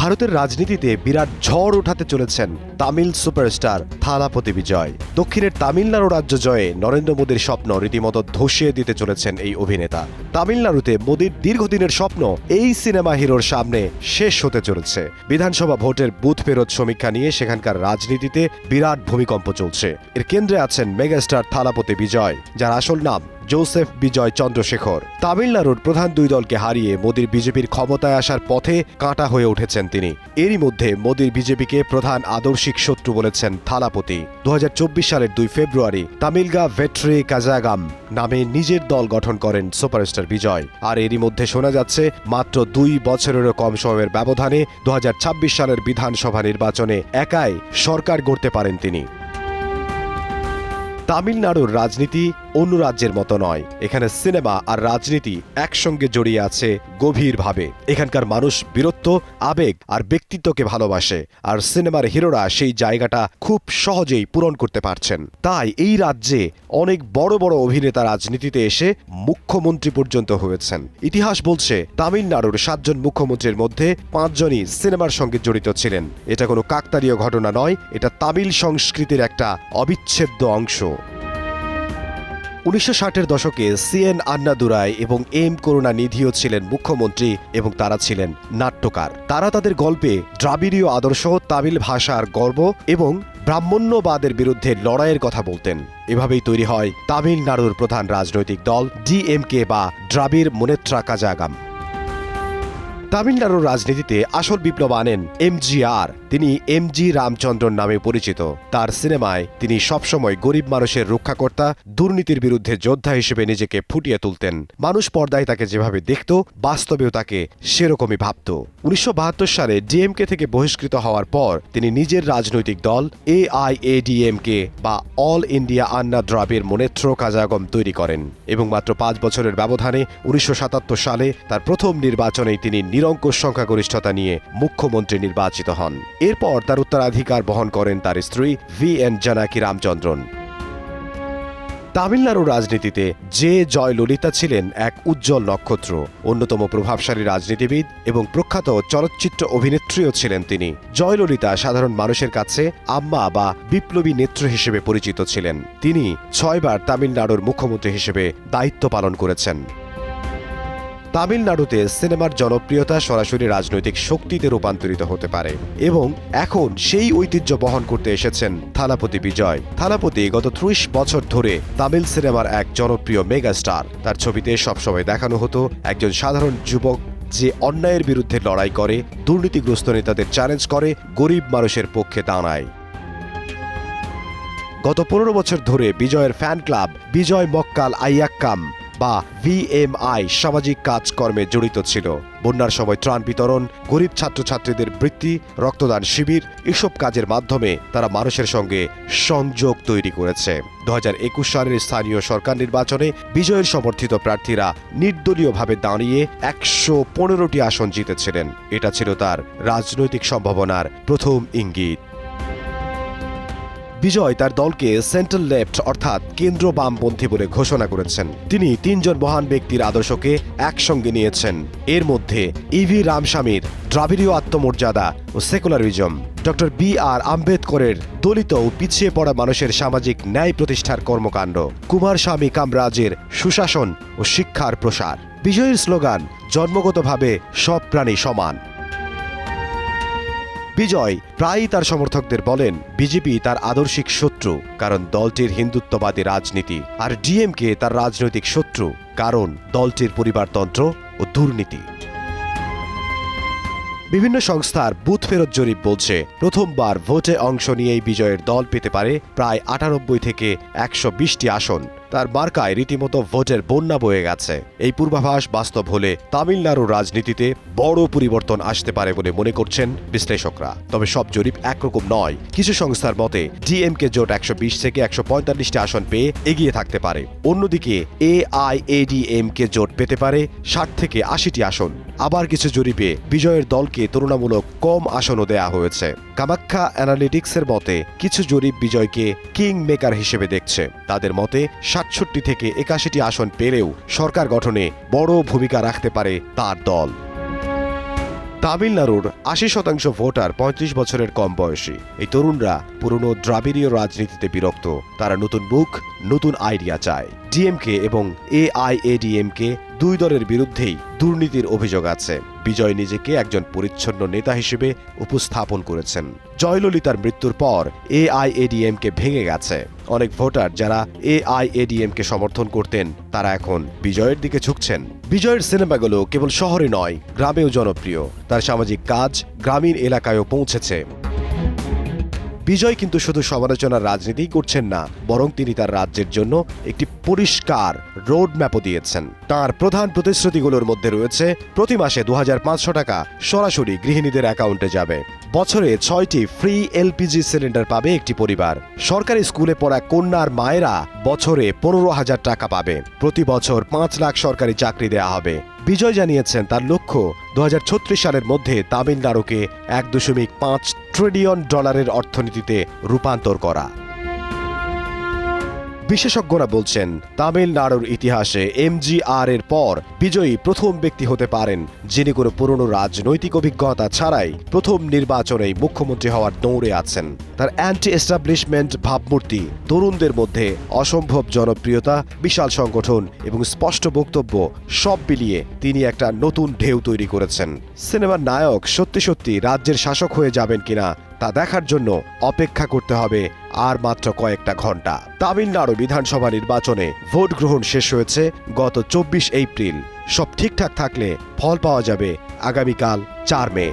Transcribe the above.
ভারতের রাজনীতিতে বিরাট ঝড় উঠাতে চলেছেন তামিল সুপারস্টার থালাপতি বিজয়। দক্ষিণের তামিলনাড়ু রাজ্য জয়ে নরেন্দ্র মোদীর স্বপ্ন রীতিমতো ধসিয়ে দিতে চলেছেন এই অভিনেতা। তামিলনাড়ুতে মোদীর দীর্ঘদিনের স্বপ্ন এই সিনেমা হিরোর সামনে শেষ হতে চলেছে। বিধানসভা ভোটের বুথ ফেরত সমীক্ষা নিয়ে সেখানকার রাজনীতিতে বিরাট ভূমিকম্প চলছে। এর কেন্দ্রে আছেন মেগাস্টার থালাপতি বিজয়, যার আসল নাম জোসেফ বিজয় চন্দ্রশেখর। তামিলনাড়ুর প্রধান দুই দলকে হারিয়ে মোদীর বিজেপির ক্ষমতায় আসার পথে কাঁটা হয়ে উঠেছেন তিনি। এরই মধ্যে মোদীর বিজেপিকে প্রধান আদর্শিক শত্রু বলেছেন থালাপতি। 2024 সালের 2 ফেব্রুয়ারি তামিলগা ভেট্রি কাজাগাম নামে নিজের দল গঠন করেন সুপারস্টার বিজয়। আর এরই মধ্যে শোনা যাচ্ছে মাত্র 2 বছরেরও কম সময়ের ব্যবধানে 2026 সালের বিধানসভা নির্বাচনে একাই সরকার গড়তে পারেন তিনি। তামিলনাড়ুর রাজনীতি অন্য রাজ্যের মতো নয়। এখানে সিনেমা আর রাজনীতি একসঙ্গে জড়িয়ে আছে গভীরভাবে। এখানকার মানুষ বীরত্ব, আবেগ আর ব্যক্তিত্বকে ভালোবাসে, আর সিনেমার হিরোরা সেই জায়গাটা খুব সহজেই পূরণ করতে পারছেন। তাই এই রাজ্যে অনেক বড় বড় অভিনেতা রাজনীতিতে এসে মুখ্যমন্ত্রী পর্যন্ত হয়েছেন। ইতিহাস বলছে তামিলনাড়ুর 7 জন মুখ্যমন্ত্রীর মধ্যে 5 জনই সিনেমার সঙ্গে জড়িত ছিলেন। এটা কোনো কাকতালীয় ঘটনা নয়, এটা তামিল সংস্কৃতির একটা অবিচ্ছেদ্য অংশ। 1960-এর দশকে CN আন্নাদুরাই এবং M করুণানিধিও ছিলেন মুখ্যমন্ত্রী এবং তারা ছিলেন নাট্যকার। তারা তাদের গল্পে দ্রাবিড়ীয় আদর্শ, তামিল ভাষার গর্ব এবং ব্রাহ্মণ্যবাদের বিরুদ্ধে লড়াইয়ের কথা বলতেন। এভাবেই তৈরি হয় তামিলনাড়ুর প্রধান রাজনৈতিক দল DMK বা দ্রাবিড় মুনেত্রা কাজাগাম। তামিলনাড়ুর রাজনীতিতে আসল বিপ্লব আনেন MGR। তিনি MG রামচন্দ্রন নামে পরিচিত। তার সিনেমায় তিনি সবসময় গরিব মানুষের রক্ষাকর্তা, দুর্নীতির বিরুদ্ধে যোদ্ধা হিসেবে নিজেকে ফুটিয়ে তুলতেন। মানুষ পর্দায় তাকে যেভাবে দেখত, বাস্তবেও তাকে সেরকমই ভাবত। 1972 সালে DMK থেকে বহিষ্কৃত হওয়ার পর তিনি নিজের রাজনৈতিক দল AIADMK বা অল ইন্ডিয়া আন্না দ্রাবিড় মুনেত্রা কাজাগম তৈরি করেন এবং মাত্র 5 বছরের ব্যবধানে 1977 সালে তার প্রথম নির্বাচনেই তিনি নিরঙ্কুশ সংখ্যাগরিষ্ঠতা নিয়ে মুখ্যমন্ত্রী নির্বাচিত হন। এরপর তার উত্তরাধিকার বহন করেন তার স্ত্রী VN জানাকি রামচন্দ্রন। তামিলনাড়ুর রাজনীতিতে জয়ললিতা ছিলেন এক উজ্জ্বল নক্ষত্র। অন্যতম প্রভাবশালী রাজনীতিবিদ এবং প্রখ্যাত চলচ্চিত্র অভিনেত্রীও ছিলেন তিনি। জয়ললিতা সাধারণ মানুষের কাছে আম্মা বা বিপ্লবী নেত্রী হিসেবে পরিচিত ছিলেন। তিনি 6 বার তামিলনাড়ুর মুখ্যমন্ত্রী হিসেবে দায়িত্ব পালন করেছেন। তামিলনাড়ুতে সিনেমার জনপ্রিয়তা সরাসরি রাজনৈতিক শক্তিতে রূপান্তরিত হতে পারে এবং এখন সেই ঐতিহ্য বহন করতে এসেছেন থালাপতি বিজয়। থালাপতি গত 30 বছর ধরে তামিল সিনেমার এক জনপ্রিয় মেগাস্টার। তার ছবিতে সবসময় দেখানো হতো একজন সাধারণ যুবক যে অন্যায়ের বিরুদ্ধে লড়াই করে, দুর্নীতিগ্রস্ত নেতাদের চ্যালেঞ্জ করে, গরিব মানুষের পক্ষে দাঁড়ায়। গত 15 বছর ধরে বিজয়ের ফ্যান ক্লাব বিজয় মক্কাল আইয়াক্কাম বা VMI সামাজিক কাজকর্মে জড়িত ছিল। বন্যার সময় ত্রাণ বিতরণ, গরিব ছাত্রছাত্রীদের বৃত্তি, রক্তদান শিবির, এসব কাজের মাধ্যমে তারা মানুষের সঙ্গে সংযোগ তৈরি করেছে। 2021 সালের স্থানীয় সরকার নির্বাচনে বিজয়ের সমর্থিত প্রার্থীরা নির্দলীয়ভাবে দাঁড়িয়ে 115টি আসন জিতেছিলেন। এটা ছিল তার রাজনৈতিক সম্ভাবনার প্রথম ইঙ্গিত। বিজয় তার দলকে সেন্ট্রাল লেফট অর্থাৎ কেন্দ্র বামপন্থী বলে ঘোষণা করেছেন। তিনি 3 জন মহান ব্যক্তির আদর্শকে একসঙ্গে নিয়েছেন। এর মধ্যে EV রামস্বামীর দ্রাবিড়ীয় আত্মমর্যাদা ও সেকুলারিজম, ডক্টর BR আম্বেদকরের দলিত ও পিছিয়ে পড়া মানুষের সামাজিক ন্যায় প্রতিষ্ঠার কর্মকাণ্ড, কুমারস্বামী কামরাজের সুশাসন ও শিক্ষার প্রসার। বিজয়ের স্লোগান জন্মগতভাবে সব প্রাণী সমান। বিজয় প্রায়ই তার সমর্থকদের বলেন বিজেপি তার আদর্শিক শত্রু, কারণ দলটির হিন্দুত্ববাদী রাজনীতি, আর DMK তার রাজনৈতিক শত্রু, কারণ দলটির পরিবারতন্ত্র ও দুর্নীতি। বিভিন্ন সংস্থার বুথ ফেরত জরিপ বলছে প্রথমবার ভোটে অংশ নিয়েই বিজয়ের দল পেতে পারে প্রায় 98 থেকে 120টি আসন। তার মার্কায় রীতিমতো ভোটের বন্যা বয়ে গেছে। এই পূর্বাভাস বাস্তব হলে তামিলনাড়ুর রাজনীতিতে বড় পরিবর্তন আসতে পারে বলে মনে করছেন বিশ্লেষকরা। তবে সব জরিপ একরকম নয়। কিছু সংস্থার মতে DMK জোট 120 থেকে 145টি আসন পেয়ে এগিয়ে থাকতে পারে। অন্যদিকে AIADMK জোট পেতে পারে 60 থেকে 80টি আসন। আবার কিছু জরিপে বিজয়ের দলকে তুলনামূলক কম আসনও দেয়া হয়েছে। কামাখ্যা অ্যানালিটিক্সের মতে কিছু জরিপ বিজয়কে কিং মেকার হিসেবে দেখছে। তাদের মতে 67 থেকে 81টি আসন পেলেও সরকার গঠনে বড় ভূমিকা রাখতে পারে তার দল। তামিলনাড়ুর ৮০% ভোটার ৩৫ বছরের কম বয়সী। এই তরুণরা পুরনো দ্রাবিড়ীয় রাজনীতিতে বিরক্ত। তারা নতুন মুখ, নতুন আইডিয়া চায়। ডিএমকে এবং এআইএডিএমকে দুই দলের বিরুদ্ধেই দুর্নীতির অভিযোগ আছে। বিজয় নিজেকে একজন পরিচ্ছন্ন নেতা হিসেবে উপস্থাপন করেছেন। জয়ললিতার মৃত্যুর পর এআইএডিএমকে ভেঙে গেছে। অনেক ভোটার যারা এআইএডিএমকে সমর্থন করতেন তারা এখন বিজয়ের দিকে ঝুঁকছেন। বিজয়ের সিনেমাগুলো কেবল শহরে নয়, গ্রামেও জনপ্রিয়। তার সামাজিক কাজ গ্রামীণ এলাকায়ও পৌঁছেছে। বিজয় কিন্তু শুধু সমালোচনার রাজনীতিই করছেন না, বরং তিনি তার রাজ্যের জন্য একটি পরিষ্কার রোড ম্যাপও দিয়েছেন। তার প্রধান প্রতিশ্রুতিগুলোর মধ্যে রয়েছে প্রতি মাসে ২৫০০ টাকা সরাসরি গৃহিণীদের অ্যাকাউন্টে যাবে। বছরে ৬টি ফ্রি এলপিজি সিলিন্ডার পাবে একটি পরিবার। সরকারি স্কুলে পড়া কন্যার মায়েরা বছরে ১৫,০০০ টাকা পাবে। প্রতি বছর ৫ লাখ সরকারি চাকরি দেয়া হবে। বিজয় জানিয়েছেন তার লক্ষ্য ২০৩৬ সালের মধ্যে তামিলনাড়ুকে $১.৫ ট্রিলিয়ন অর্থনীতিতে রূপান্তর করা। বিশেষজ্ঞরা বলছেন তামিলনাড়ুর ইতিহাসে এমজিআর এর পর বিজয়ী প্রথম ব্যক্তি হতে পারেন যিনি কোনো পুরনো রাজনৈতিক অভিজ্ঞতা ছাড়াই প্রথম নির্বাচনেই মুখ্যমন্ত্রী হওয়ার দৌড়ে আছেন। তার অ্যান্টি এস্টাবলিশমেন্ট ভাবমূর্তি, তরুণদের মধ্যে অসম্ভব জনপ্রিয়তা, বিশাল সংগঠন এবং স্পষ্ট বক্তব্য সব মিলিয়ে তিনি একটা নতুন ঢেউ তৈরি করেছেন। সিনেমার নায়ক সত্যি সত্যি রাজ্যের শাসক হয়ে যাবেন কিনা তা দেখার জন্য অপেক্ষা করতে হবে আর মাত্র কয়েকটা ঘন্টা। তামিলনাড়ু বিধানসভা নির্বাচনে ভোট গ্রহণ শেষ হয়েছে গত ২৪ এপ্রিল। সব ঠিকঠাক থাকলে ফল পাওয়া যাবে আগামীকাল ৪ মে।